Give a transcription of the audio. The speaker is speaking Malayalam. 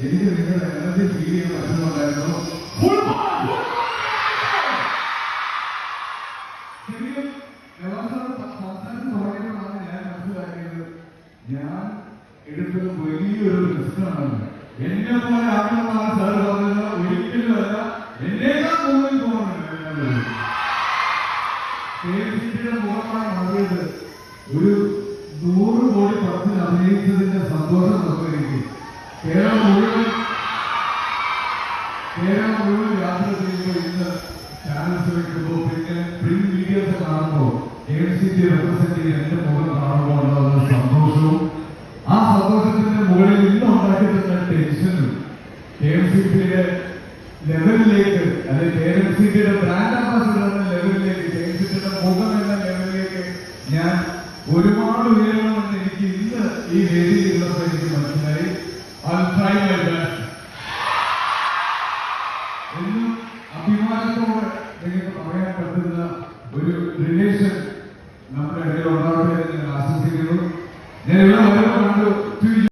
എനിക്ക് നിങ്ങളുടെ എനർജി ഫീൽ ചെയ്യാൻ പറ്റുന്നുണ്ടായിരുന്നു. ശരിക്കും സംസാരിച്ച് തുടങ്ങിയപ്പോഴാണ് ഞാൻ മനസ്സിലാക്കിയത് ഞാൻ എടുത്തത് വലിയൊരു റിസ്ക്കാണ്. എന്നെ പോലെ ആകണമെന്നാണ് സാർ പറഞ്ഞത്. ഒരിക്കലും അല്ല, എന്നേക്കാൾ കൂടുതൽ തോന്നുന്നുണ്ട്. മുഖമാണ് മാറിയത്. ഒരു 100 കോടി പടത്തിൽ അഭിനയിച്ചതിന്റെ സന്തോഷം നമുക്ക് എനിക്ക് കേരളം മുഴുവൻ യാത്ര ചെയ്യുമ്പോൾ ഇന്ന് ചാനൽസ് വയ്ക്കുമ്പോൾ പിന്നെ പ്രിന്റ് മീഡിയസ് കാണുമ്പോൾ KMCT റെപ്രസെന്റ് ചെയ്ത് എന്റെ മുഖം കാണുമ്പോൾ ഉള്ള സന്തോഷവും ആ സന്തോഷത്തിന്റെ മുകളിൽ ഇന്ന് ഉണ്ടാക്കിയിട്ടുള്ള ടെൻഷനും KMCTയുടെ ലെവലിലേക്ക് അല്ലെങ്കിൽ KMCTയുടെ ബ്രാൻഡ് അംബാസിഡർ എന്ന ലെവലിലേക്ക് KMCTയുടെ മുഖം എന്ന ലെവലിലേക്ക് ഞാൻ ഒരുപാട് ഉയരണമെന്ന് എനിക്ക് ഇന്ന് ഈ വേദിയിലുള്ളപ്പോൾ എനിക്ക് മനസ്സിലായി. എന്നും അഭിമാനത്തോടെ നിങ്ങൾക്ക് പറയാൻ പറ്റുന്ന ഒരു റിലേഷൻ നമ്മുടെ